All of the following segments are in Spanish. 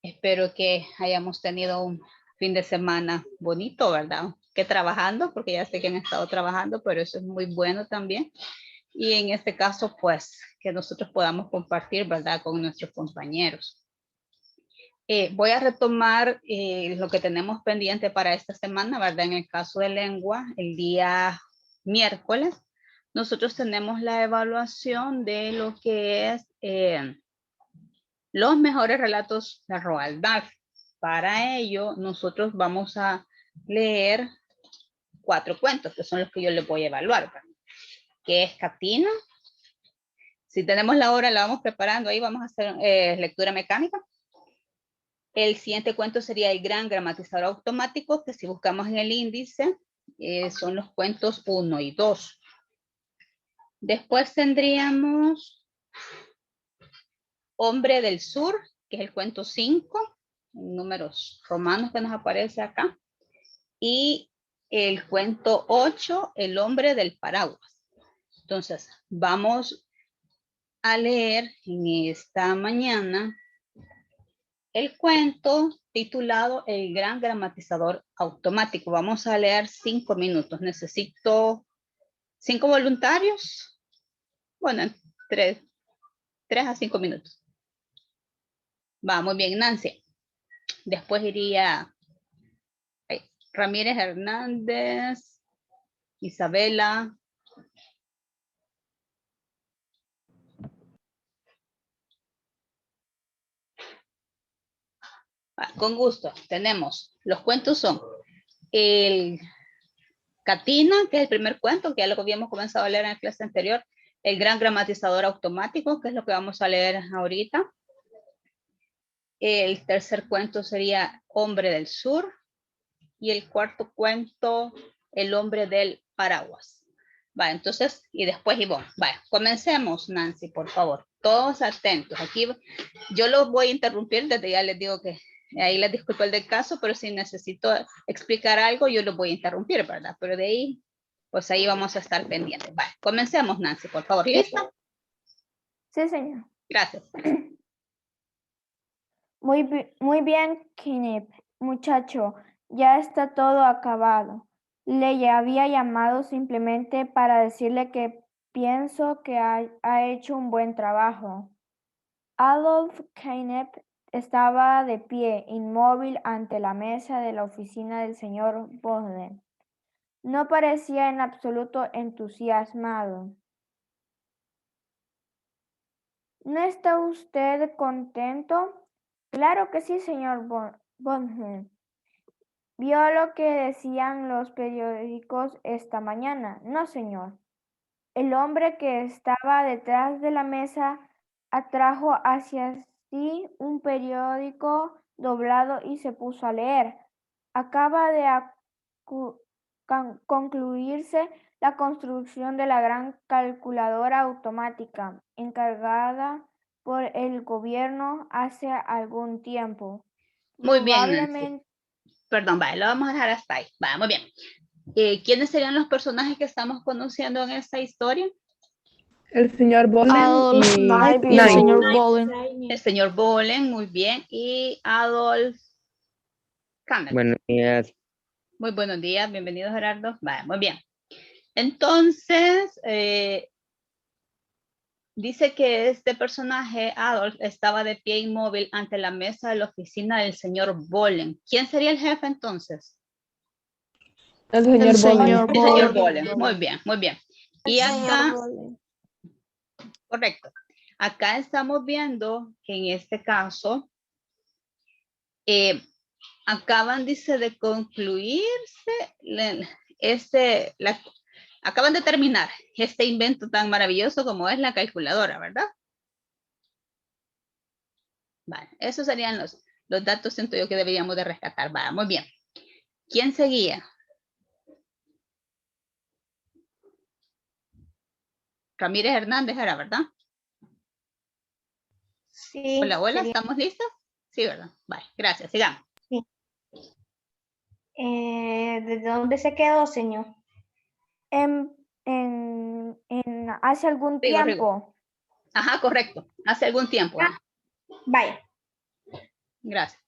Espero que hayamos tenido un fin de semana bonito, ¿verdad? Que trabajando, porque ya sé que han estado trabajando, pero eso es muy bueno también. Y en este caso, pues, que nosotros podamos compartir, ¿verdad? Con nuestros compañeros. Voy a retomar lo que tenemos pendiente para esta semana, ¿verdad? En el caso de lengua, el día miércoles, nosotros tenemos la evaluación de lo que es los mejores relatos de Roald Dahl. Para ello, nosotros vamos a leer 4 cuentos, que son los que yo les voy a evaluar, ¿verdad? Que es Catino. Si tenemos la hora, la vamos preparando, ahí vamos a hacer lectura mecánica. El siguiente cuento sería El gran gramatizador automático, que si buscamos en el índice, son los cuentos 1 y 2. Después tendríamos Hombre del Sur, que es el cuento 5, números romanos que nos aparece acá. Y el cuento 8, El hombre del paraguas. Entonces, vamos a leer en esta mañana el cuento titulado El gran gramatizador automático. Vamos a leer 5 minutos. Necesito 5 voluntarios. Bueno, 3 a 5 minutos. Va, muy bien, Nancy. Después iría Ramírez Hernández, Isabela. Va, con gusto, tenemos. Los cuentos son el Catina, que es el primer cuento, que ya lo habíamos comenzado a leer en la clase anterior. El gran gramatizador automático, que es lo que vamos a leer ahorita. El tercer cuento sería Hombre del Sur. Y el cuarto cuento, El hombre del paraguas. Va, entonces, y después Ivonne. Va, comencemos, Nancy, por favor. Todos atentos. Aquí yo los voy a interrumpir, desde ya les digo que ahí les disculpo el del caso, pero si necesito explicar algo, yo los voy a interrumpir, ¿verdad? Pero de ahí, pues ahí vamos a estar pendientes. Va, comencemos, Nancy, por favor. ¿Lista? Sí, señor. Gracias. Muy bien, Kenneth, muchacho, ya está todo acabado. Le había llamado simplemente para decirle que pienso que ha hecho un buen trabajo. Adolf Kenneth estaba de pie, inmóvil ante la mesa de la oficina del señor Bowden. No parecía en absoluto entusiasmado. ¿No está usted contento? Claro que sí, señor Bowden. ¿Vio lo que decían los periódicos esta mañana? No, señor. El hombre que estaba detrás de la mesa atrajo hacia sí un periódico doblado y se puso a leer. Acaba de concluirse la construcción de la gran calculadora automática encargada por el gobierno hace algún tiempo. Muy bien, Nancy. Probablemente. Perdón, vale, lo vamos a dejar hasta ahí. Va, muy bien. ¿Quiénes serían los personajes que estamos conociendo en esta historia? El señor Bolen Adolf y y el señor Knight. Bolen. El señor Bolen, muy bien. Y Adolf Campbell. Buenos días. Muy buenos días, bienvenido Gerardo. Vale, muy bien. Entonces, dice que este personaje, Adolf, estaba de pie inmóvil ante la mesa de la oficina del señor Bolen. ¿Quién sería el jefe entonces? El señor Bolen. El señor Bolen. Muy bien, muy bien. Y acá, correcto. Acá estamos viendo que en este caso, acaban, dice, de concluirse, acaban de terminar este invento tan maravilloso como es la calculadora, ¿verdad? Vale, esos serían los datos, siento yo, que deberíamos de rescatar. Vale, muy bien. ¿Quién seguía? Ramírez Hernández era, ¿verdad? Sí. Hola, hola, Sería. ¿estamos listos? Sí, ¿verdad? Vale, gracias, sigamos. Sí. ¿Desde dónde se quedó, señor? Hace algún Rigo, tiempo. Rigo. Ajá, correcto. Hace algún tiempo. Vaya. Gracias.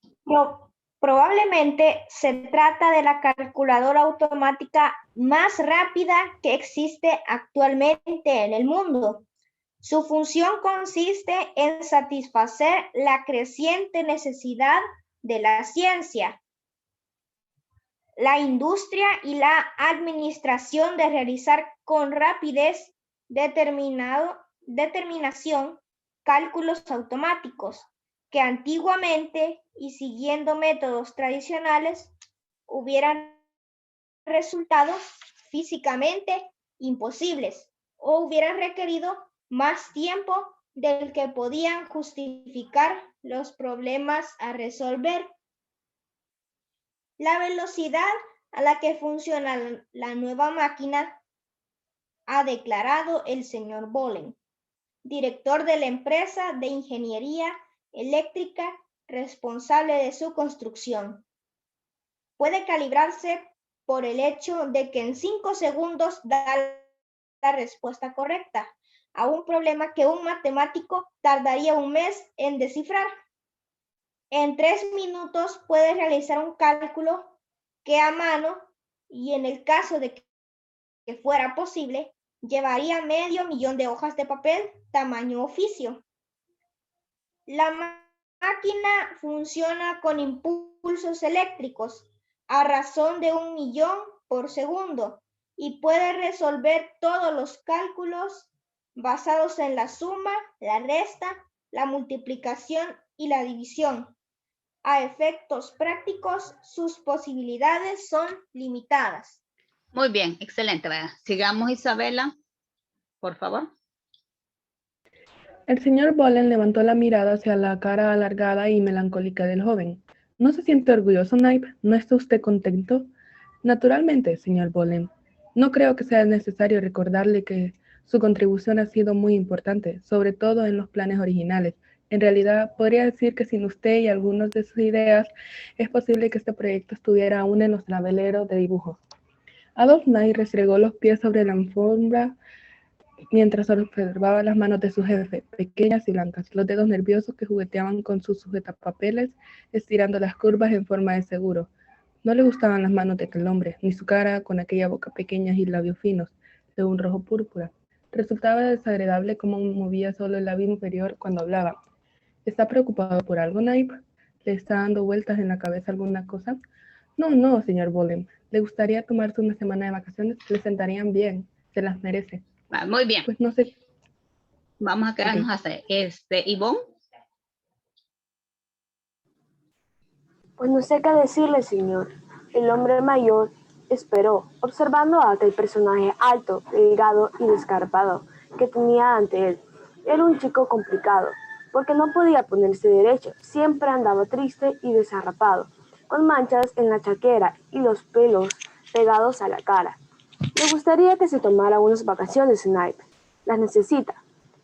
Probablemente se trata de la calculadora automática más rápida que existe actualmente en el mundo. Su función consiste en satisfacer la creciente necesidad de la ciencia, la industria y la administración de realizar con rapidez determinación cálculos automáticos que antiguamente y siguiendo métodos tradicionales hubieran resultado físicamente imposibles o hubieran requerido más tiempo del que podían justificar los problemas a resolver. La velocidad a la que funciona la nueva máquina, ha declarado el señor Bolen, director de la empresa de ingeniería eléctrica responsable de su construcción. Puede calibrarse por el hecho de que en 5 segundos da la respuesta correcta a un problema que un matemático tardaría un mes en descifrar. En 3 minutos puede realizar un cálculo que a mano, y en el caso de que fuera posible, llevaría 500.000 de hojas de papel tamaño oficio. La máquina funciona con impulsos eléctricos a razón de 1.000.000 por segundo y puede resolver todos los cálculos basados en la suma, la resta, la multiplicación y la división. A efectos prácticos, sus posibilidades son limitadas. Muy bien, excelente. Vaya. Sigamos, Isabela, por favor. El señor Bolen levantó la mirada hacia la cara alargada y melancólica del joven. ¿No se siente orgulloso, Knipe? ¿No está usted contento? Naturalmente, señor Bolen. No creo que sea necesario recordarle que su contribución ha sido muy importante, sobre todo en los planes originales. En realidad, podría decir que sin usted y algunas de sus ideas, es posible que este proyecto estuviera aún en los tableros de dibujo. Adolf Knipe restregó los pies sobre la alfombra mientras observaba las manos de su jefe, pequeñas y blancas, los dedos nerviosos que jugueteaban con sus sujetapapeles, estirando las curvas en forma de seguro. No le gustaban las manos de aquel hombre, ni su cara con aquella boca pequeña y labios finos, de un rojo púrpura. Resultaba desagradable cómo movía solo el labio inferior cuando hablaba. ¿Está preocupado por algo, Knipe? ¿Le está dando vueltas en la cabeza alguna cosa? No, señor Bolen. ¿Le gustaría tomarse una semana de vacaciones? Le sentarían bien. Se las merece. Muy bien. Pues no sé. Vamos a quedarnos hasta Ivonne. Pues no sé qué decirle, señor. El hombre mayor esperó, observando a aquel personaje alto, delgado y descarpado que tenía ante él. Era un chico complicado, porque no podía ponerse derecho. Siempre andaba triste y desarrapado, con manchas en la chaquera y los pelos pegados a la cara. Me gustaría que se tomara unas vacaciones, Knipe. Las necesita.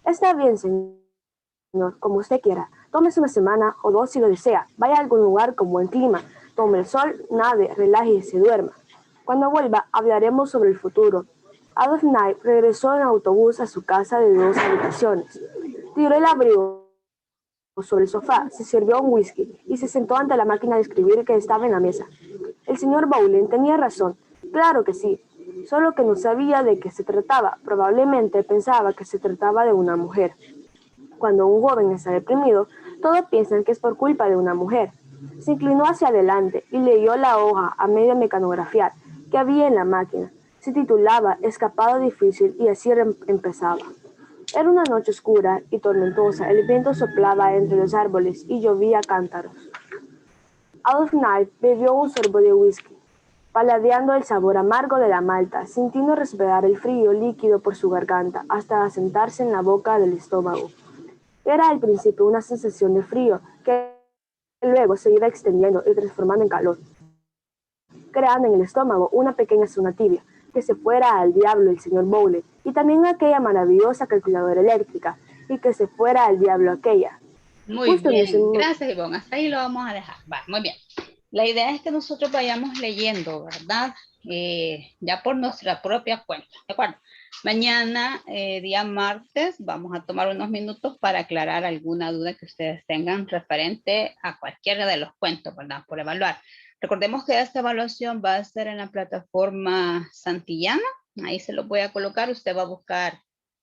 Está bien, señor, como usted quiera. Tómese una semana o 2 si lo desea. Vaya a algún lugar con buen clima. Tome el sol, nade, relaje y se duerma. Cuando vuelva, hablaremos sobre el futuro. Adolf Knipe regresó en autobús a su casa de 2 habitaciones. Tiró el abrigo sobre el sofá, se sirvió un whisky y se sentó ante la máquina de escribir que estaba en la mesa. El señor Bolen tenía razón. Claro que sí. Solo que no sabía de qué se trataba. Probablemente pensaba que se trataba de una mujer. Cuando un joven está deprimido, todos piensan que es por culpa de una mujer. Se inclinó hacia adelante y leyó la hoja a medio mecanografiar que había en la máquina. Se titulaba Escapado difícil y así empezaba. Era una noche oscura y tormentosa. El viento soplaba entre los árboles y llovía cántaros. Adolf Knipe bebió un sorbo de whisky, paladeando el sabor amargo de la malta, sintiendo resbalar el frío líquido por su garganta hasta asentarse en la boca del estómago. Era al principio una sensación de frío que luego se iba extendiendo y transformando en calor, creando en el estómago una pequeña zona tibia. Que se fuera al diablo el señor Bolen y también aquella maravillosa calculadora eléctrica y que se fuera al diablo aquella. Muy bien, gracias Ivonne, hasta ahí lo vamos a dejar. Va, muy bien. La idea es que nosotros vayamos leyendo, ¿verdad? Ya por nuestra propia cuenta, ¿de acuerdo? Mañana, día martes, vamos a tomar unos minutos para aclarar alguna duda que ustedes tengan referente a cualquiera de los cuentos, ¿verdad? Por evaluar. Recordemos que esta evaluación va a ser en la plataforma Santillana. Ahí se los voy a colocar. Usted va a buscar,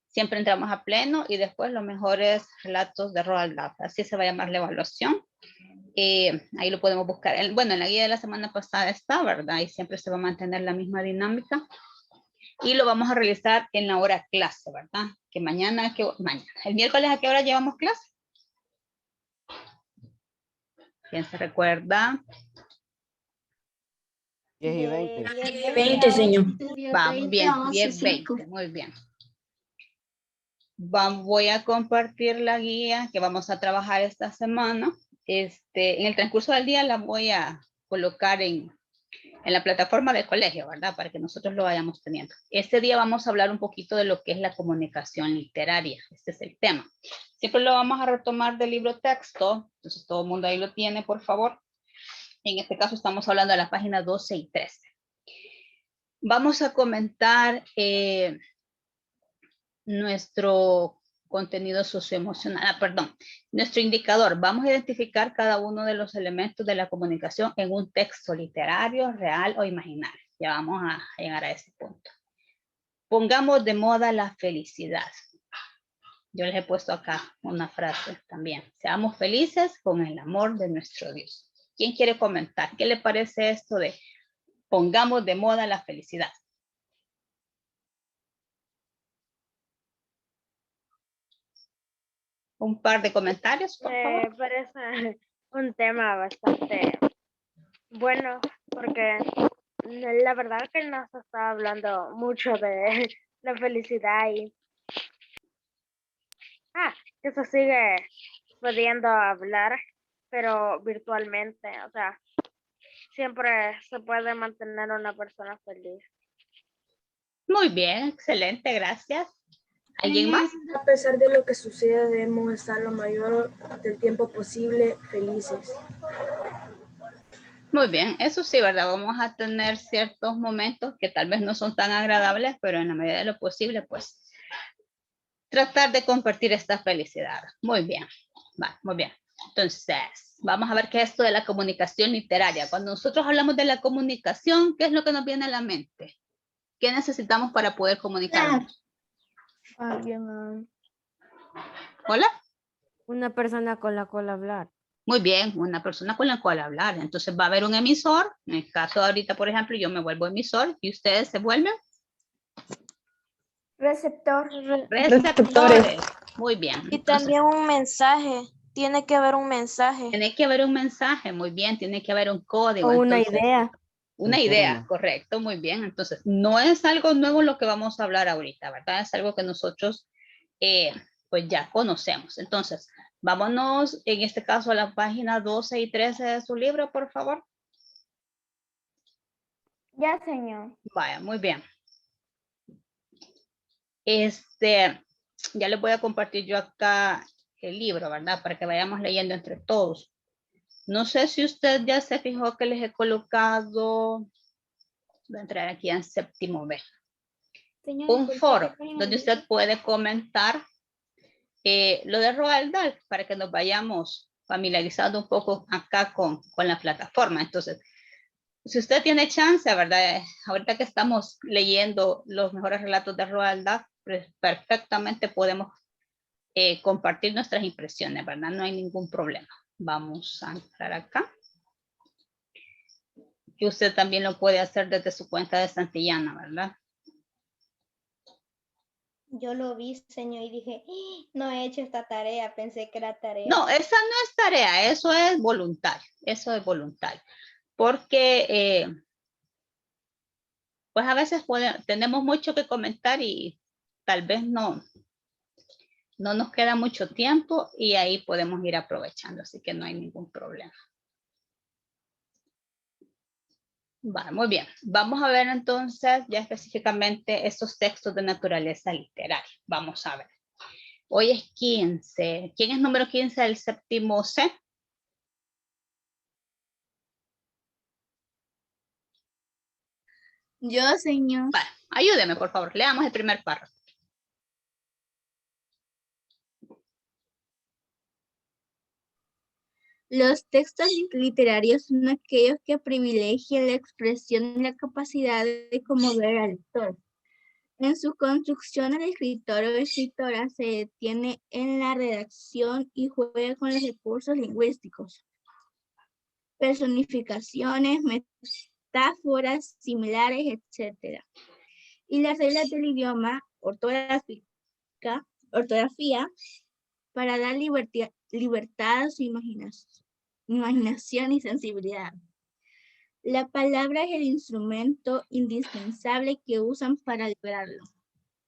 siempre entramos a pleno y después los mejores relatos de Roald Dahl. Así se va a llamar la evaluación. Ahí lo podemos buscar. Bueno, en la guía de la semana pasada está, ¿verdad? Y siempre se va a mantener la misma dinámica. Y lo vamos a realizar en la hora clase, ¿verdad? Que mañana, el miércoles, ¿a qué hora llevamos clase? ¿Quién se recuerda? 10 y 20. 20, señor. Vamos bien, 10:20, muy bien. Voy a compartir la guía que vamos a trabajar esta semana. En el transcurso del día la voy a colocar en la plataforma del colegio, ¿verdad? Para que nosotros lo vayamos teniendo. Este día vamos a hablar un poquito de lo que es la comunicación literaria. Este es el tema. Siempre lo vamos a retomar del libro texto. Entonces todo el mundo ahí lo tiene, por favor. En este caso estamos hablando de la página 12 y 13. Vamos a comentar nuestro contenido socioemocional, nuestro indicador. Vamos a identificar cada uno de los elementos de la comunicación en un texto literario, real o imaginario. Ya vamos a llegar a ese punto. Pongamos de moda la felicidad. Yo les he puesto acá una frase también. Seamos felices con el amor de nuestro Dios. ¿Quién quiere comentar? ¿Qué le parece esto de pongamos de moda la felicidad? Un par de comentarios, por favor. Me parece un tema bastante bueno porque la verdad que no se está hablando mucho de la felicidad y que se sigue pudiendo hablar, pero virtualmente, o sea, siempre se puede mantener una persona feliz. Muy bien, excelente, gracias. ¿Alguien más? A pesar de lo que sucede, debemos estar lo mayor del tiempo posible felices. Muy bien, eso sí, ¿verdad? Vamos a tener ciertos momentos que tal vez no son tan agradables, pero en la medida de lo posible, pues, tratar de compartir esta felicidad. Muy bien, va, muy bien. Entonces, vamos a ver qué es esto de la comunicación literaria. Cuando nosotros hablamos de la comunicación, ¿qué es lo que nos viene a la mente? ¿Qué necesitamos para poder comunicarnos? ¿Hola? Una persona con la cual hablar. Muy bien, una persona con la cual hablar. Entonces va a haber un emisor. En el caso de ahorita, por ejemplo, yo me vuelvo emisor y ustedes se vuelven Receptor. receptores. Muy bien. Y Entonces, también un mensaje, tiene que haber un mensaje. tiene que haber un mensaje, muy bien, tiene que haber un código. O una Entonces, idea. una Un idea, tema. correcto, muy bien. Entonces, no es algo nuevo lo que vamos a hablar ahorita, ¿verdad? Es algo que nosotros, pues ya conocemos. Entonces, vámonos en este caso a la página 12 y 13 de su libro, por favor. Ya, señor. Vaya, muy bien. Ya les voy a compartir yo acá el libro, ¿verdad? Para que vayamos leyendo entre todos. No sé si usted ya se fijó que les he colocado, voy a entrar aquí en séptimo B, un foro donde usted puede comentar lo de Roald Dahl para que nos vayamos familiarizando un poco acá con la plataforma. Entonces, si usted tiene chance, ¿verdad? Ahorita que estamos leyendo los mejores relatos de Roald Dahl, pues perfectamente podemos compartir nuestras impresiones, ¿verdad? No hay ningún problema. Vamos a entrar acá. Y usted también lo puede hacer desde su cuenta de Santillana, ¿verdad? Yo lo vi, señor, y dije, no he hecho esta tarea, pensé que era tarea. No, esa no es tarea, eso es voluntario. Eso es voluntario. Porque, pues a veces tenemos mucho que comentar y tal vez no nos queda mucho tiempo y ahí podemos ir aprovechando, así que no hay ningún problema. Vale, muy bien. Vamos a ver entonces ya específicamente estos textos de naturaleza literaria. Vamos a ver. Hoy es 15. ¿Quién es número 15 del séptimo C? Yo, señor. Vale, Ayúdeme, por favor. Leamos el primer párrafo. Los textos literarios son aquellos que privilegian la expresión y la capacidad de conmover al lector. En su construcción, el escritor o escritora se detiene en la redacción y juega con los recursos lingüísticos, personificaciones, metáforas similares, etc. Y las reglas del idioma, ortografía, para dar libertad a su imaginación y sensibilidad. La palabra es el instrumento indispensable que usan para lograrlo.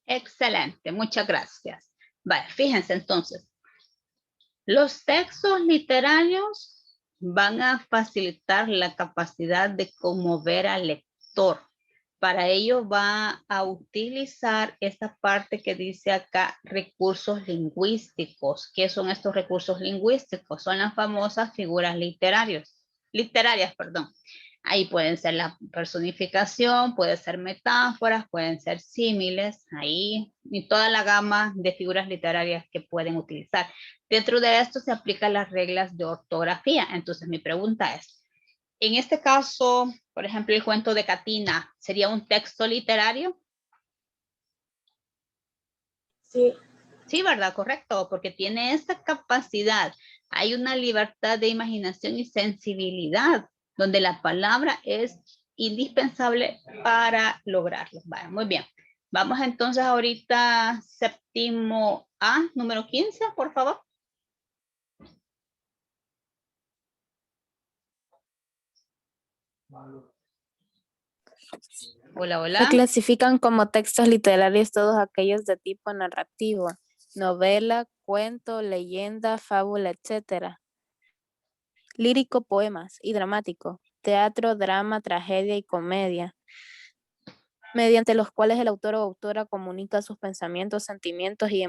Excelente, muchas gracias. Vale, fíjense entonces. Los textos literarios van a facilitar la capacidad de conmover al lector. Para ello va a utilizar esta parte que dice acá, recursos lingüísticos. ¿Qué son estos recursos lingüísticos? Son las famosas figuras literarias. Ahí pueden ser la personificación, puede ser metáforas, pueden ser símiles, ahí, y toda la gama de figuras literarias que pueden utilizar. Dentro de esto se aplican las reglas de ortografía. Entonces mi pregunta es, en este caso, por ejemplo, el cuento de Catina, ¿sería un texto literario? Sí. Sí, ¿verdad? Correcto, porque tiene esa capacidad. Hay una libertad de imaginación y sensibilidad, donde la palabra es indispensable para lograrlo. Vale, muy bien. Vamos entonces ahorita, séptimo A, número 15, por favor. Hola, hola. Se clasifican como textos literarios todos aquellos de tipo narrativo, novela, cuento, leyenda, fábula, etc. Lírico, poemas y dramático, teatro, drama, tragedia y comedia, mediante los cuales el autor o autora comunica sus pensamientos, sentimientos y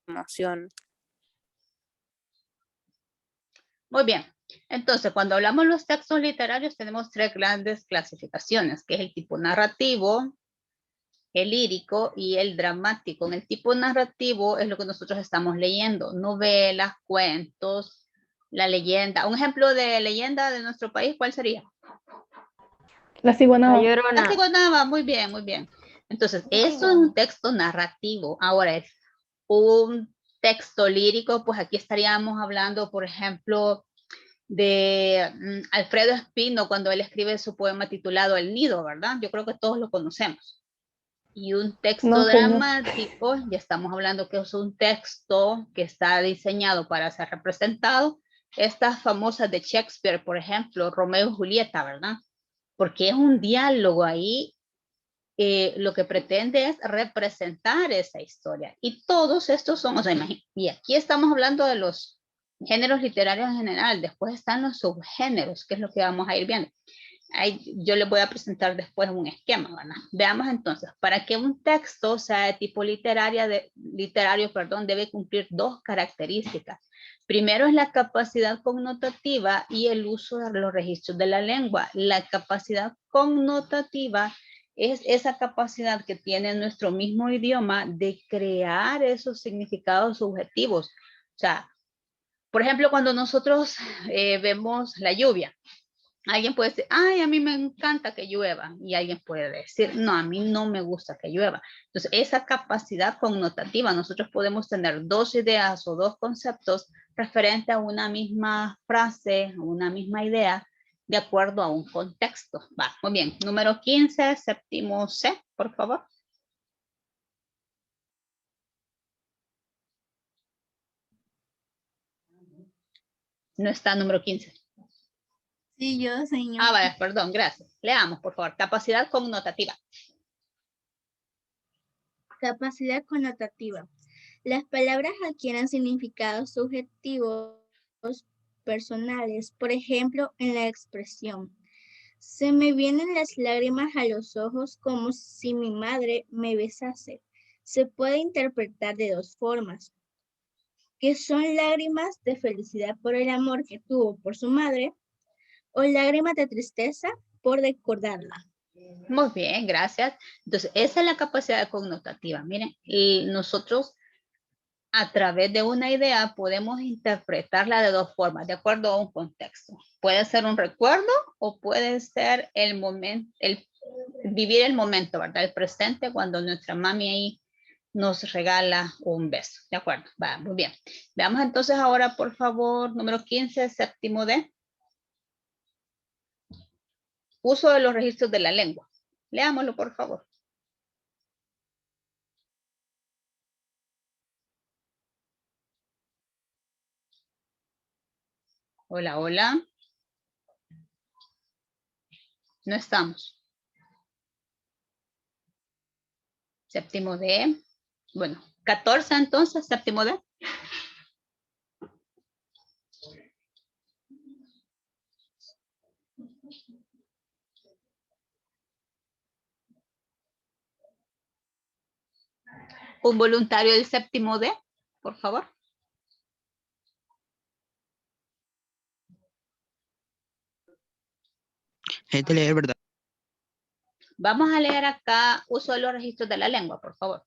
emociones. Muy bien. Entonces, cuando hablamos de los textos literarios, tenemos tres grandes clasificaciones, que es el tipo narrativo, el lírico y el dramático. En el tipo narrativo es lo que nosotros estamos leyendo, novelas, cuentos, la leyenda. Un ejemplo de leyenda de nuestro país, ¿cuál sería? La Ciguanaba. La Llorona. La Ciguanaba, muy bien, muy bien. Entonces, eso es un texto narrativo. Ahora, es un texto lírico, pues aquí estaríamos hablando, por ejemplo, de Alfredo Espino, cuando él escribe su poema titulado El Nido, ¿verdad? Yo creo que todos lo conocemos. Y un texto dramático, ya estamos hablando que es un texto que está diseñado para ser representado. Estas famosas de Shakespeare, por ejemplo, Romeo y Julieta, ¿verdad? Porque es un diálogo ahí, lo que pretende es representar esa historia. Y todos estos son, o sea, y aquí estamos hablando de los géneros literarios en general, después están los subgéneros, que es lo que vamos a ir viendo. Ahí yo les voy a presentar después un esquema, ¿verdad? Veamos entonces, para que un texto sea de tipo literario, debe cumplir dos características. Primero es la capacidad connotativa y el uso de los registros de la lengua. La capacidad connotativa es esa capacidad que tiene nuestro mismo idioma de crear esos significados subjetivos. O sea, por ejemplo, cuando nosotros vemos la lluvia, alguien puede decir, ay, a mí me encanta que llueva. Y alguien puede decir, no, a mí no me gusta que llueva. Entonces, esa capacidad connotativa, nosotros podemos tener dos ideas o dos conceptos referente a una misma frase, a una misma idea, de acuerdo a un contexto. Va, muy bien. Número 15, séptimo C, por favor. No está número 15. Sí, yo, señor. Ah, vale, perdón, gracias. Leamos, por favor. Capacidad connotativa. Capacidad connotativa. Las palabras adquieren significados subjetivos personales, por ejemplo, en la expresión. Se me vienen las lágrimas a los ojos como si mi madre me besase. Se puede interpretar de dos formas, que son lágrimas de felicidad por el amor que tuvo por su madre o lágrimas de tristeza por recordarla. Muy bien, gracias. Entonces, esa es la capacidad connotativa. Miren, y nosotros a través de una idea podemos interpretarla de dos formas, de acuerdo a un contexto. Puede ser un recuerdo o puede ser el momento, vivir el momento, ¿verdad? El presente cuando nuestra mami ahí nos regala un beso. ¿De acuerdo? Va, muy bien. Veamos entonces ahora, por favor, número 15, séptimo D. Uso de los registros de la lengua. Leámoslo, por favor. Hola, hola. No estamos. Séptimo D. Bueno, 14 entonces, séptimo D. Un voluntario del séptimo D, por favor. Es de leer, ¿verdad? Vamos a leer acá uso de los registros de la lengua, por favor.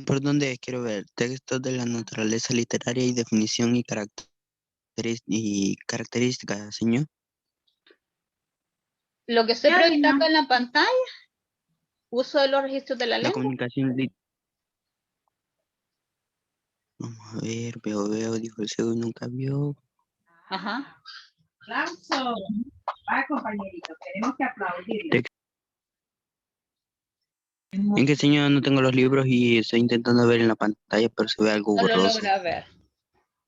¿Por dónde quiero ver? Textos de la naturaleza literaria y definición y características, señor. Lo que estoy proyectando en la pantalla, uso de los registros de la La lengua. comunicación. Vamos a ver, veo, dijo el ciego y nunca vio. Ajá. ¡Aplauso! Va, compañerito, tenemos que aplaudir. En que, señor, no tengo los libros y estoy intentando ver en la pantalla, pero se ve algo No lo borroso. logra ver.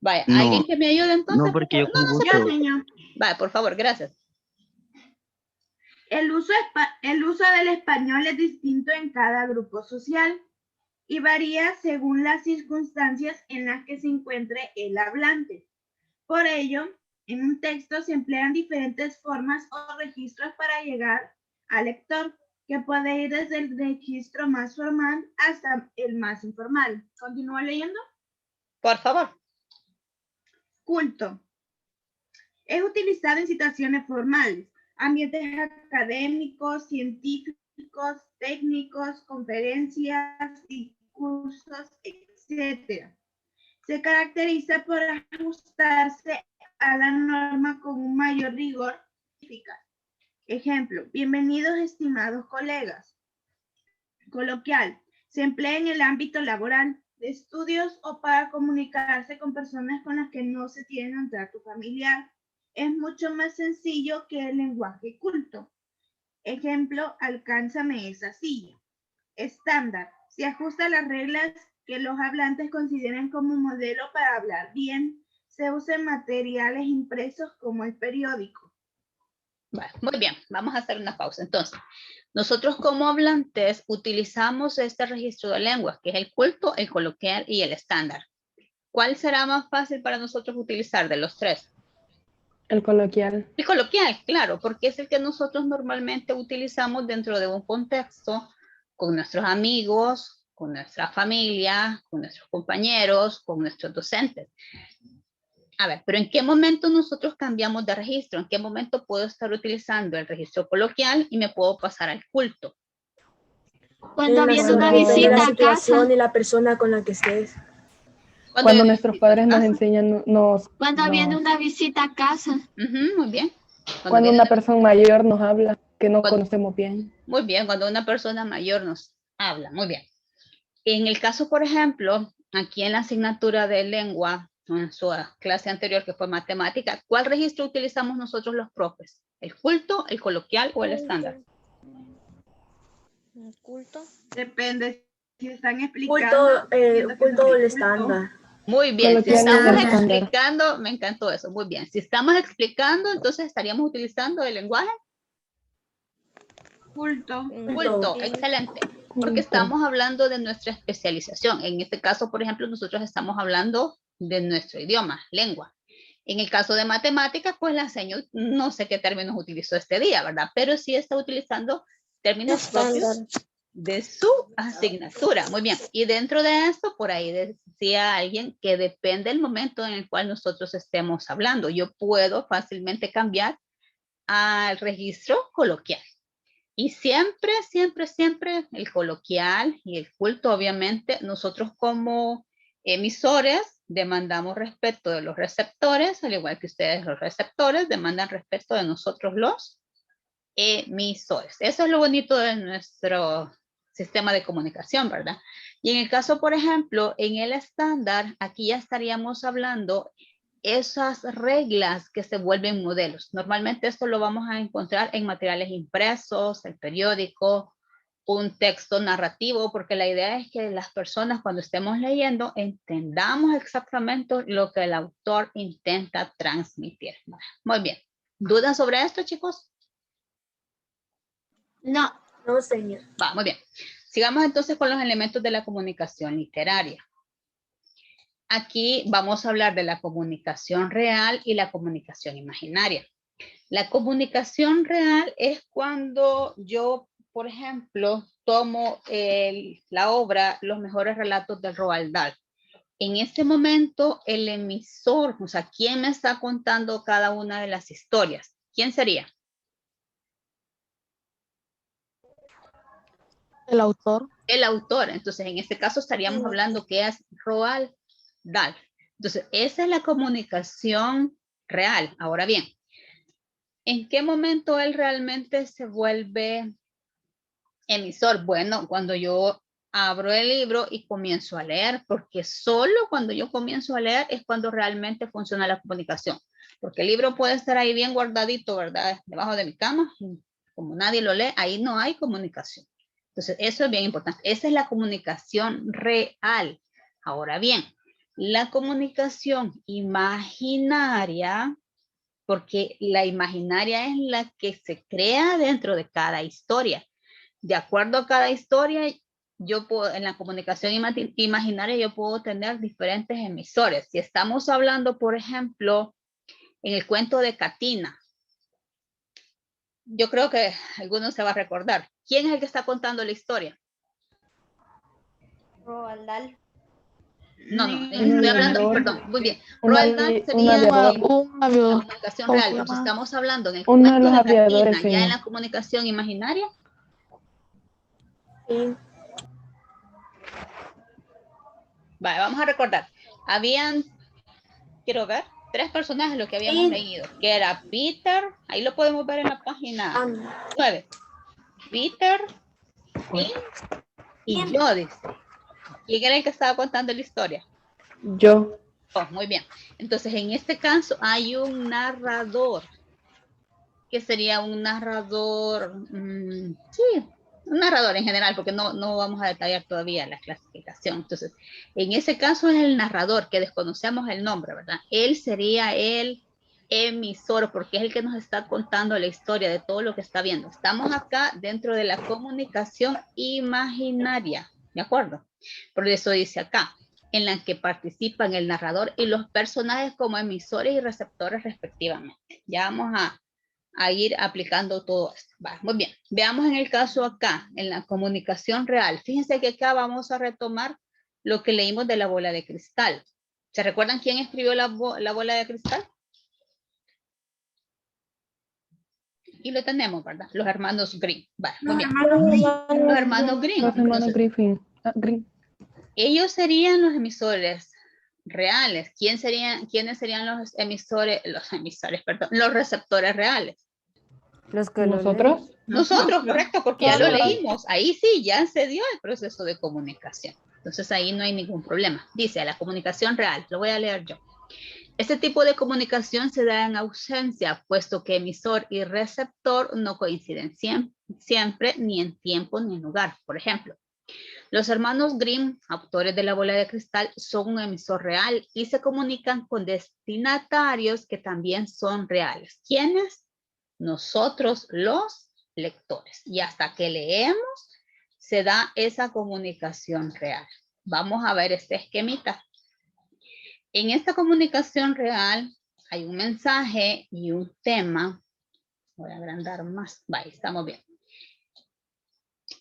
Vaya, No, ¿alguien que me ayude entonces? no, porque yo con gusto. Yo, señor. Vaya, por favor, gracias. El uso del español es distinto en cada grupo social y varía según las circunstancias en las que se encuentre el hablante. Por ello, en un texto se emplean diferentes formas o registros para llegar al lector, que puede ir desde el registro más formal hasta el más informal. ¿Continúo leyendo? Por favor. Culto. Es utilizado en situaciones formales, ambientes académicos, científicos, técnicos, conferencias, discursos, etc. Se caracteriza por ajustarse a la norma con un mayor rigor. Ejemplo, bienvenidos estimados colegas. Coloquial, se emplea en el ámbito laboral, de estudios o para comunicarse con personas con las que no se tiene un trato familiar. Es mucho más sencillo que el lenguaje culto. Ejemplo, alcánzame esa silla. Estándar, se ajusta a las reglas que los hablantes consideran como modelo para hablar bien. Se usan materiales impresos como el periódico. Bueno, muy bien, vamos a hacer una pausa. Entonces, nosotros como hablantes utilizamos este registro de lengua, que es el culto, el coloquial y el estándar. ¿Cuál será más fácil para nosotros utilizar de los tres? El coloquial. El coloquial, claro, porque es el que nosotros normalmente utilizamos dentro de un contexto con nuestros amigos, con nuestra familia, con nuestros compañeros, con nuestros docentes. A ver, pero ¿en qué momento nosotros cambiamos de registro? ¿En qué momento puedo estar utilizando el registro coloquial y me puedo pasar al culto? Cuando viene una visita la a situación casa. y la persona con la que estés. Cuando nuestros padres nos enseñan, Cuando viene una visita a casa. Muy bien. Cuando una persona mayor nos habla, que no conocemos bien. Muy bien, cuando una persona mayor nos habla, muy bien. En el caso, por ejemplo, aquí en la asignatura de lengua, en su clase anterior que fue matemática, ¿cuál registro utilizamos nosotros los profes? ¿El culto, el coloquial o el estándar? ¿El culto? Depende si están explicando. Culto o el estándar. Muy bien, si Coloquial estamos y estándar. explicando, me encantó eso, muy bien. Si estamos explicando, entonces estaríamos utilizando el lenguaje. Culto. Culto, excelente. Porque estamos hablando de nuestra especialización. En este caso, por ejemplo, nosotros estamos hablando de nuestro idioma, lengua. En el caso de matemáticas, pues la señora, no sé qué términos utilizó este día, ¿verdad? Pero sí está utilizando términos propios de su asignatura. Muy bien. Y dentro de esto, por ahí decía alguien que depende del momento en el cual nosotros estemos hablando. Yo puedo fácilmente cambiar al registro coloquial. Y siempre, siempre, siempre el coloquial y el culto, obviamente, nosotros como emisores demandamos respeto de los receptores, al igual que ustedes los receptores demandan respeto de nosotros los emisores. Eso es lo bonito de nuestro sistema de comunicación, ¿verdad? Y en el caso, por ejemplo, en el estándar, aquí ya estaríamos hablando esas reglas que se vuelven modelos. Normalmente esto lo vamos a encontrar en materiales impresos, el periódico, un texto narrativo, porque la idea es que las personas cuando estemos leyendo entendamos exactamente lo que el autor intenta transmitir. Muy bien. ¿Dudas sobre esto, chicos? No. No, señor. Va, muy bien. Sigamos entonces con los elementos de la comunicación literaria. Aquí vamos a hablar de la comunicación real y la comunicación imaginaria. La comunicación real es cuando yo, por ejemplo, tomo la obra Los mejores relatos de Roald Dahl. En ese momento, el emisor, o sea, ¿quién me está contando cada una de las historias? ¿Quién sería? El autor. El autor. Entonces, en este caso estaríamos hablando que es Roald Dahl. Entonces, esa es la comunicación real. Ahora bien, ¿en qué momento él realmente se vuelve emisor? Bueno, cuando yo abro el libro y comienzo a leer, porque solo cuando yo comienzo a leer es cuando realmente funciona la comunicación. Porque el libro puede estar ahí bien guardadito, ¿verdad? Debajo de mi cama, y como nadie lo lee, ahí no hay comunicación. Entonces, eso es bien importante. Esa es la comunicación real. Ahora bien, la comunicación imaginaria, porque la imaginaria es la que se crea dentro de cada historia. De acuerdo a cada historia, yo puedo, en la comunicación imaginaria, yo puedo tener diferentes emisores. Si estamos hablando, por ejemplo, en el cuento de Catina, yo creo que algunos se va a recordar. ¿Quién es el que está contando la historia? Roald Dahl. No, estoy hablando, perdón, muy bien. Un Roald Dahl sería aviador. la comunicación real, pero si estamos hablando en el Uno de cuento los de aviadores, Catina, ya en señor. la comunicación imaginaria. Sí. Vale, vamos a recordar. Habían, quiero ver, 3 personajes lo que habíamos leído, que era Peter, ahí lo podemos ver en la página 9. Peter, Tim y yo, dice. ¿Quién era el que estaba contando la historia? Yo. Oh, muy bien. Entonces, en este caso hay un narrador. ¿Qué sería un narrador? Sí, un narrador en general, porque no vamos a detallar todavía la clasificación. Entonces, en ese caso es el narrador, que desconocemos el nombre, ¿verdad? Él sería el emisor, porque es el que nos está contando la historia de todo lo que está viendo. Estamos acá dentro de la comunicación imaginaria, ¿de acuerdo? Por eso dice acá, en la que participan el narrador y los personajes como emisores y receptores respectivamente. Ya vamos a ir aplicando todo esto. Va, muy bien. Veamos en el caso acá, en la comunicación real. Fíjense que acá vamos a retomar lo que leímos de la bola de cristal. ¿Se recuerdan quién escribió la bola de cristal? Y lo tenemos, ¿verdad? Los hermanos Grimm. Va, muy bien. Los hermanos Grimm. Los hermanos Griffin. Grimm. Ellos serían los emisores reales. ¿Quiénes serían los emisores, perdón, los receptores reales? Los que ¿Nosotros? Nosotros, correcto, porque ya lo leímos. Ahí sí, ya se dio el proceso de comunicación. Entonces ahí no hay ningún problema. Dice, la comunicación real, lo voy a leer yo. Este tipo de comunicación se da en ausencia, puesto que emisor y receptor no coinciden siempre, ni en tiempo ni en lugar. Por ejemplo, los hermanos Grimm, autores de la bola de cristal, son un emisor real y se comunican con destinatarios que también son reales. ¿Quiénes? Nosotros, los lectores. Y hasta que leemos, se da esa comunicación real. Vamos a ver este esquemita. En esta comunicación real hay un mensaje y un tema. Voy a agrandar más. Ahí estamos bien.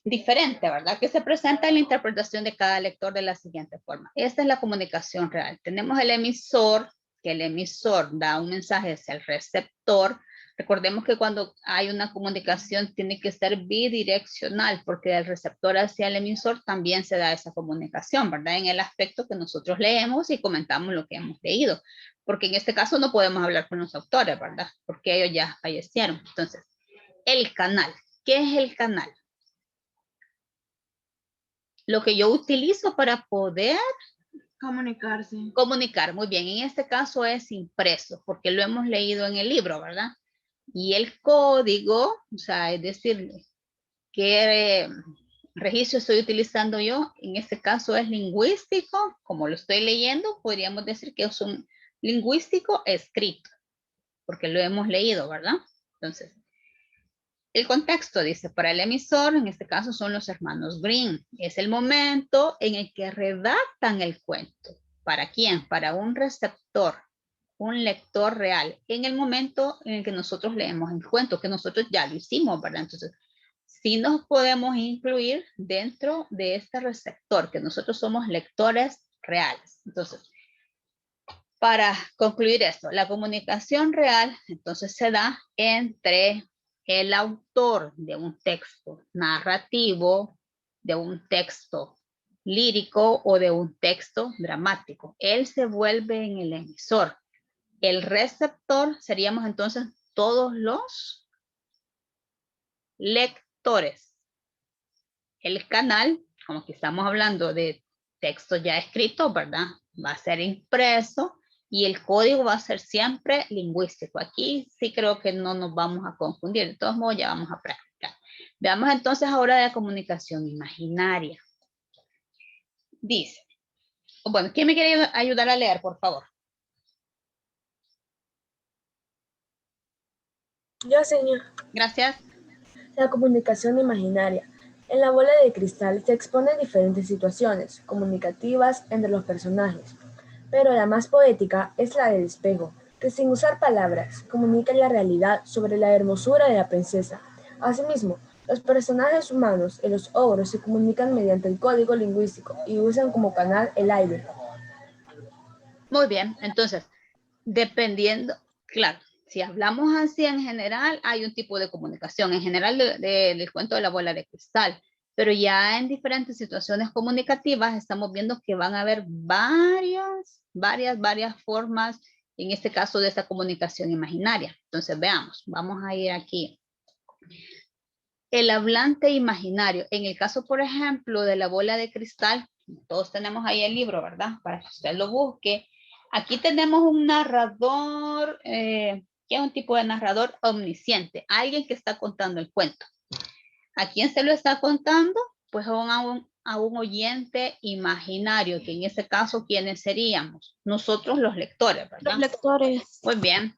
Diferente, ¿verdad? Que se presenta en la interpretación de cada lector de la siguiente forma. Esta es la comunicación real. Tenemos el emisor, que el emisor da un mensaje hacia el receptor Recordemos que cuando hay una comunicación tiene que ser bidireccional, porque del receptor hacia el emisor también se da esa comunicación, ¿verdad? En el aspecto que nosotros leemos y comentamos lo que hemos leído, porque en este caso no podemos hablar con los autores, ¿verdad? Porque ellos ya fallecieron. Entonces, el canal. ¿Qué es el canal? Lo que yo utilizo para poder comunicar, muy bien. En este caso es impreso, porque lo hemos leído en el libro, ¿verdad? Y el código, o sea, es decir, qué registro estoy utilizando yo, en este caso es lingüístico, como lo estoy leyendo, podríamos decir que es un lingüístico escrito, porque lo hemos leído, ¿verdad? Entonces, el contexto dice, para el emisor, en este caso son los hermanos Green. Es el momento en el que redactan el cuento. ¿Para quién? Para un receptor, un lector real. En el momento en el que nosotros leemos el cuento, que nosotros ya lo hicimos, ¿verdad? Entonces, sí nos podemos incluir dentro de este receptor, que nosotros somos lectores reales. Entonces, para concluir esto, la comunicación real, entonces se da entre el autor de un texto narrativo, de un texto lírico o de un texto dramático. Él se vuelve en el emisor. El receptor seríamos entonces todos los lectores. El canal, como que estamos hablando de texto ya escrito, ¿verdad? Va a ser impreso. Y el código va a ser siempre lingüístico. Aquí sí creo que no nos vamos a confundir. De todos modos, ya vamos a practicar. Veamos entonces ahora de la comunicación imaginaria. Dice, bueno, ¿quién me quiere ayudar a leer, por favor? Yo, señor. Gracias. La comunicación imaginaria. En la bola de cristal se exponen diferentes situaciones comunicativas entre los personajes. Pero la más poética es la del espejo, que sin usar palabras comunica la realidad sobre la hermosura de la princesa. Asimismo, los personajes humanos y los ogros se comunican mediante el código lingüístico y usan como canal el aire. Muy bien, entonces, dependiendo, claro, si hablamos así en general, hay un tipo de comunicación, en general del cuento de la bola de cristal. Pero ya en diferentes situaciones comunicativas estamos viendo que van a haber varias formas, en este caso de esta comunicación imaginaria. Entonces veamos, vamos a ir aquí. El hablante imaginario, en el caso por ejemplo de la bola de cristal, todos tenemos ahí el libro, ¿verdad? Para que usted lo busque. Aquí tenemos un narrador, que es un tipo de narrador omnisciente, alguien que está contando el cuento. ¿A quién se lo está contando? Pues a un oyente imaginario, que en este caso, ¿quiénes seríamos? Nosotros los lectores, ¿verdad? Los lectores. Muy bien.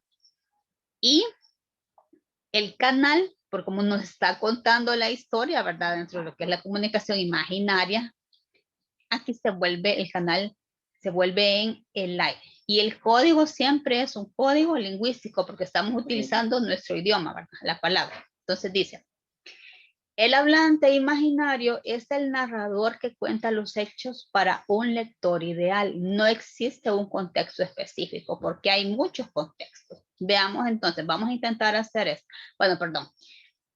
Y el canal, por como nos está contando la historia, ¿verdad? Dentro de lo que es la comunicación imaginaria, aquí se vuelve el canal, se vuelve en el aire. Y el código siempre es un código lingüístico, porque estamos utilizando nuestro idioma, ¿verdad? La palabra. Entonces dice, el hablante imaginario es el narrador que cuenta los hechos para un lector ideal. No existe un contexto específico porque hay muchos contextos. Veamos entonces, vamos a intentar hacer esto. Bueno, perdón.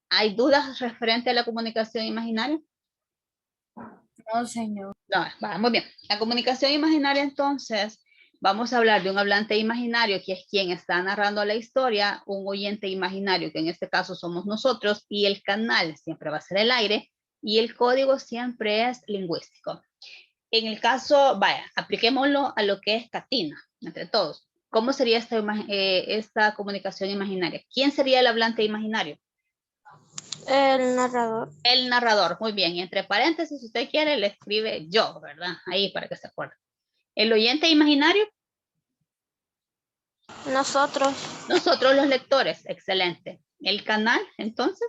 ¿Hay dudas referente a la comunicación imaginaria? No, señor. No, vamos bien. La comunicación imaginaria entonces, vamos a hablar de un hablante imaginario, que es quien está narrando la historia, un oyente imaginario, que en este caso somos nosotros, y el canal siempre va a ser el aire, y el código siempre es lingüístico. En el caso, vaya, apliquémoslo a lo que es Catina, entre todos. ¿Cómo sería esta comunicación imaginaria? ¿Quién sería el hablante imaginario? El narrador. El narrador, muy bien. Y entre paréntesis, si usted quiere, le escribe yo, ¿verdad? Ahí para que se acuerde. ¿El oyente imaginario? Nosotros. Nosotros los lectores, excelente. ¿El canal, entonces?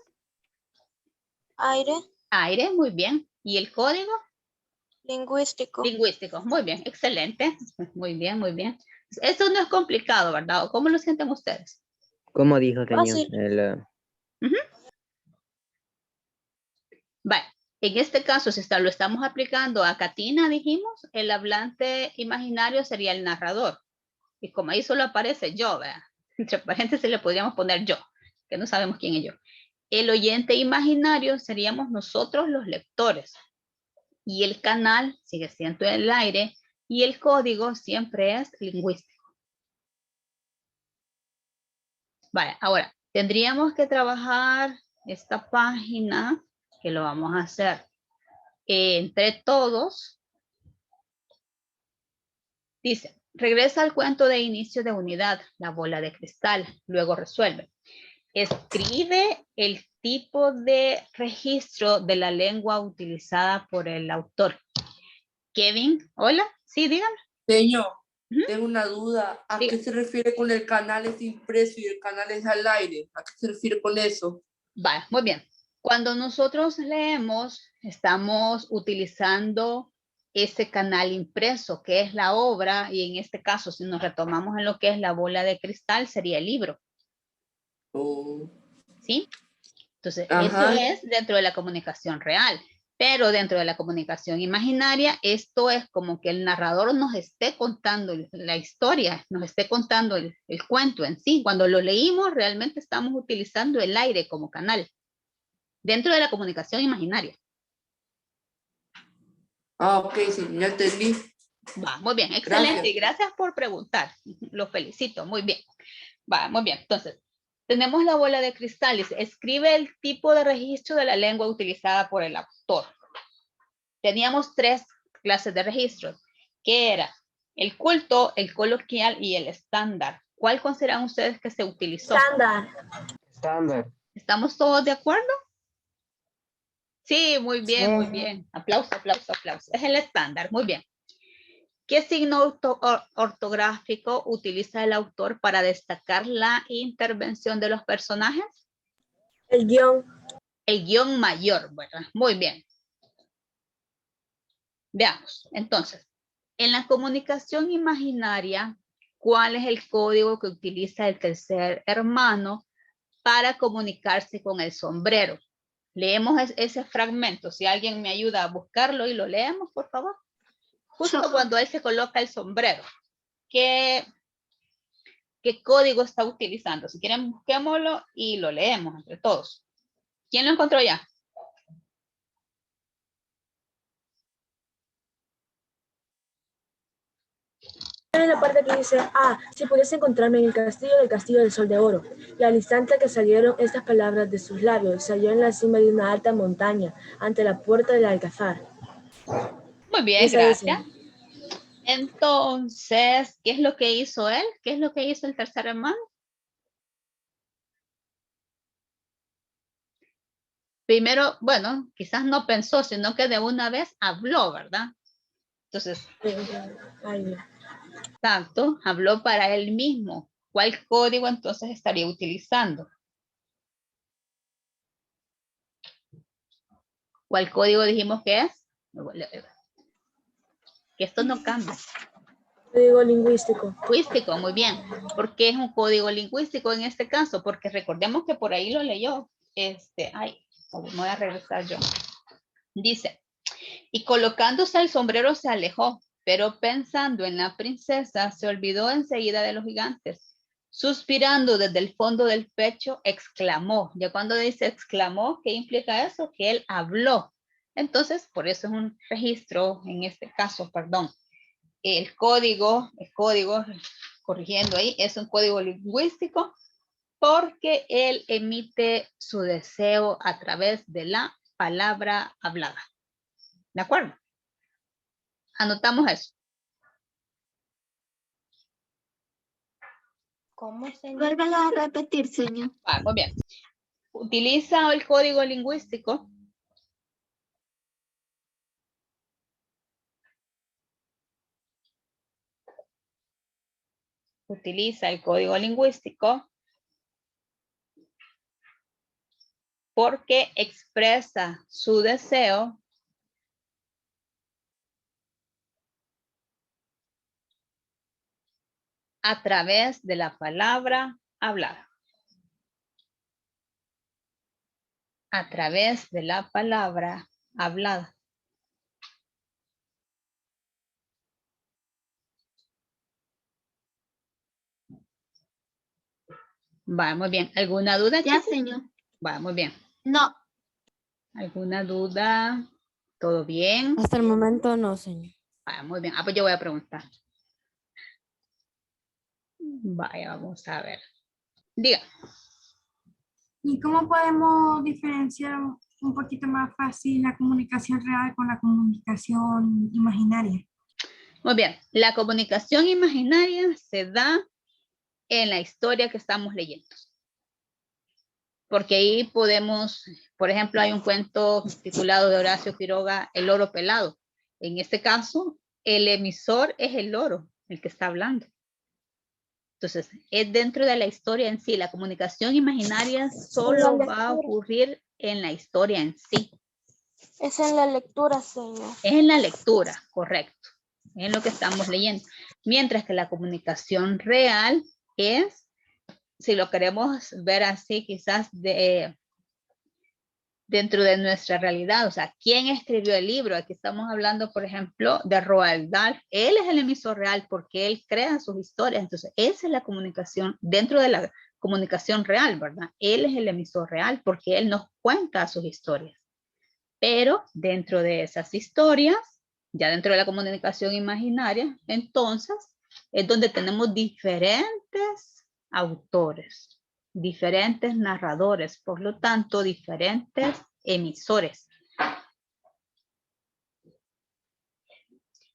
Aire. Aire, muy bien. ¿Y el código? Lingüístico. Lingüístico, muy bien, excelente. Muy bien, muy bien. Esto no es complicado, ¿verdad? ¿Cómo lo sienten ustedes? ¿Cómo dijo, señor? Fácil. Vale, en este caso, si lo estamos aplicando a Catina, dijimos, el hablante imaginario sería el narrador. Y como ahí solo aparece yo, ¿verdad? Entre paréntesis le podríamos poner yo. que no sabemos quién es yo. El oyente imaginario seríamos nosotros los lectores. Y el canal sigue siendo el aire y el código siempre es lingüístico. Vale, ahora tendríamos que trabajar esta página, que lo vamos a hacer entre todos. Dice, regresa al cuento de inicio de unidad, la bola de cristal, luego resuelve. Escribe el tipo de registro de la lengua utilizada por el autor. Kevin, hola, sí, dígame. Señor, tengo una duda. ¿A Diga. qué se refiere con el canal es impreso y el canal es al aire? ¿A qué se refiere con eso? Vale, muy bien. Cuando nosotros leemos, estamos utilizando ese canal impreso, que es la obra, y en este caso, si nos retomamos en lo que es la bola de cristal, sería el libro. ¿Sí? Entonces, eso es dentro de la comunicación real. Pero dentro de la comunicación imaginaria, esto es como que el narrador nos esté contando la historia, nos esté contando el cuento en sí. Cuando lo leímos, realmente estamos utilizando el aire como canal. Dentro de la comunicación imaginaria. Ok, sí, ya entendí. Va, muy bien, excelente. Y gracias por preguntar. Lo felicito, muy bien. Va, muy bien. Entonces, tenemos la bola de cristales. Escribe el tipo de registro de la lengua utilizada por el autor. Teníamos 3 clases de registros, que era el culto, el coloquial y el estándar. ¿Cuál consideran ustedes que se utilizó? Estándar. ¿Estamos todos de acuerdo? Sí, muy bien, muy bien. Aplauso, aplauso, aplauso. Es el estándar, muy bien. ¿Qué signo ortográfico utiliza el autor para destacar la intervención de los personajes? El guión. El guión mayor, ¿verdad? Muy bien. Veamos, entonces, en la comunicación imaginaria, ¿cuál es el código que utiliza el tercer hermano para comunicarse con el sombrero? Leemos ese fragmento. Si alguien me ayuda a buscarlo y lo leemos, por favor. Justo cuando él se coloca el sombrero. ¿Qué código está utilizando? Si quieren, busquémoslo y lo leemos entre todos. ¿Quién lo encontró ya? En la parte que dice, si pudiese encontrarme en el castillo del sol de oro. Y al instante que salieron estas palabras de sus labios, se halló en la cima de una alta montaña, ante la puerta del alcázar. Muy bien, gracias. Entonces, ¿qué es lo que hizo él? ¿Qué es lo que hizo el tercer hermano? Primero, bueno, quizás no pensó, sino que de una vez habló, ¿verdad? Entonces, exacto, habló para él mismo. ¿Cuál código entonces estaría utilizando? ¿Cuál código dijimos que es? Que esto no cambia. Código lingüístico. Lingüístico, muy bien. ¿Por qué es un código lingüístico en este caso? Porque recordemos que por ahí lo leyó. Me voy a regresar yo. Dice, y colocándose el sombrero se alejó, pero pensando en la princesa se olvidó enseguida de los gigantes. Suspirando desde el fondo del pecho, exclamó. Ya cuando dice exclamó, ¿qué implica eso? Que él habló. Entonces, por eso es un registro, en este caso, perdón. El código, corrigiendo ahí, es un código lingüístico porque él emite su deseo a través de la palabra hablada. ¿De acuerdo? Anotamos eso. ¿Cómo se Vuélvelo a repetir, señor. Muy bien. Utiliza el código lingüístico. Utiliza el código lingüístico porque expresa su deseo a través de la palabra hablada. A través de la palabra hablada. Va, muy bien. ¿Alguna duda, Ya, chicos? señor. Va, muy bien. No. ¿Alguna duda? ¿Todo bien? Hasta el momento no, señor. Va, muy bien. Ah, pues yo voy a preguntar. Vaya, vamos a ver. Diga. ¿Y cómo podemos diferenciar un poquito más fácil la comunicación real con la comunicación imaginaria? Muy bien. La comunicación imaginaria se da en la historia que estamos leyendo. Porque ahí podemos, por ejemplo, hay un cuento titulado de Horacio Quiroga, El loro pelado. En este caso, el emisor es el loro, el que está hablando. Entonces, es dentro de la historia en sí. La comunicación imaginaria solo va a ocurrir en la historia en sí. Es en la lectura, señor. Es en la lectura, correcto. Es en lo que estamos leyendo. Mientras que la comunicación real es, si lo queremos ver así, quizás dentro de nuestra realidad. O sea, ¿quién escribió el libro? Aquí estamos hablando, por ejemplo, de Roald Dahl. Él es el emisor real porque él crea sus historias. Entonces, esa es la comunicación, dentro de la comunicación real, ¿verdad? Él es el emisor real porque él nos cuenta sus historias. Pero dentro de esas historias, ya dentro de la comunicación imaginaria, entonces, es donde tenemos diferentes autores, diferentes narradores, por lo tanto, diferentes emisores.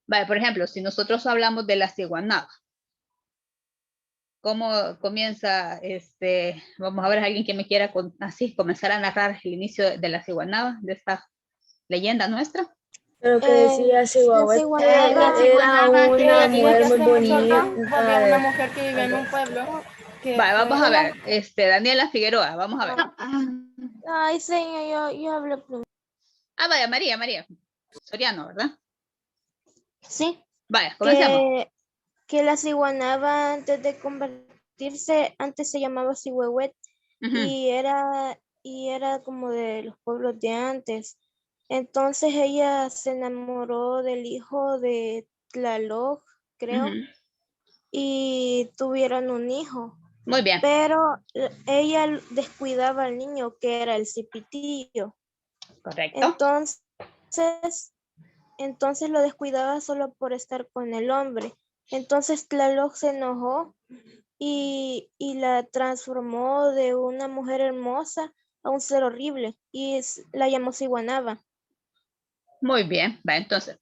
Vale, por ejemplo, si nosotros hablamos de la ciguanaba, ¿cómo comienza? Vamos a ver a alguien que me quiera así comenzar a narrar el inicio de la ciguanaba, de esta leyenda nuestra. Lo que decía Chihuahua era una mujer muy bonita. Había una mujer que vivía en un pueblo. Vale, vamos a ver. Daniela Figueroa, vamos a ver. Ay, señor, yo hablé primero. Ah, vaya, María. Soriano, ¿verdad? Sí. Vaya, comencemos. Que la ciguanaba antes de convertirse, antes se llamaba Cihuehuet, y era como de los pueblos de antes. Entonces ella se enamoró del hijo de Tlaloc, creo, y tuvieron un hijo. Muy bien. Pero ella descuidaba al niño, que era el cipitillo. Correcto. Entonces lo descuidaba solo por estar con el hombre. Entonces Tlaloc se enojó y la transformó de una mujer hermosa a un ser horrible y la llamó Ciguanaba. Muy bien, va, entonces,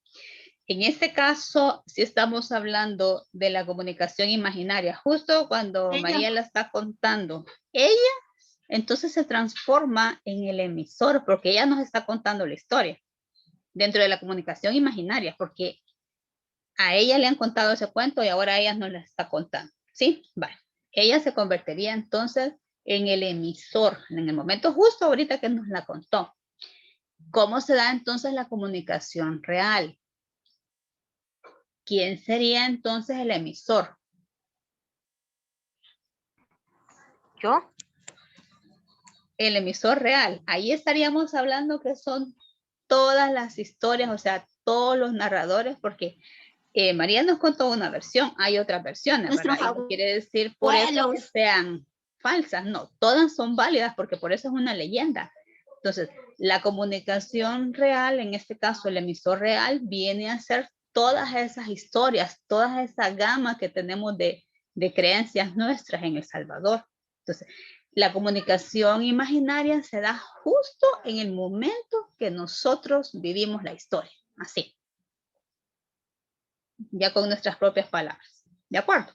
en este caso, si estamos hablando de la comunicación imaginaria, justo cuando María la está contando, ella entonces se transforma en el emisor, porque ella nos está contando la historia dentro de la comunicación imaginaria, porque a ella le han contado ese cuento y ahora ella nos la está contando, ¿sí? Vale, ella se convertiría entonces en el emisor, en el momento justo ahorita que nos la contó. ¿Cómo se da entonces la comunicación real? ¿Quién sería entonces el emisor? ¿Yo? El emisor real. Ahí estaríamos hablando que son todas las historias, o sea, todos los narradores, porque María nos contó una versión, hay otras versiones, ¿verdad? Y no quiere decir por eso que sean falsas, no, todas son válidas porque por eso es una leyenda. Entonces, la comunicación real, en este caso el emisor real, viene a ser todas esas historias, toda esa gama que tenemos de creencias nuestras en El Salvador. Entonces, la comunicación imaginaria se da justo en el momento que nosotros vivimos la historia, así. Ya con nuestras propias palabras. ¿De acuerdo?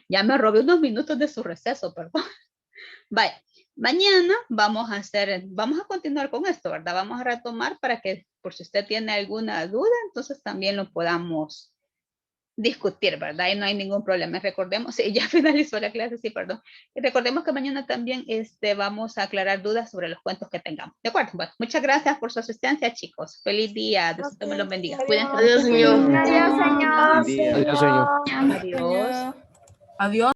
Ya me robé unos minutos de su receso, perdón. Vaya. Mañana vamos a continuar con esto, ¿verdad? Vamos a retomar para que, por si usted tiene alguna duda, entonces también lo podamos discutir, ¿verdad? Y no hay ningún problema. Recordemos, sí, ya finalizó la clase, sí, perdón. Y recordemos que mañana también vamos a aclarar dudas sobre los cuentos que tengamos. ¿De acuerdo? Bueno, muchas gracias por su asistencia, chicos. Feliz día. Dios me los bendiga. Cuídense. Adiós, señor. Adiós, señor. Adiós, señor. Adiós. Adiós.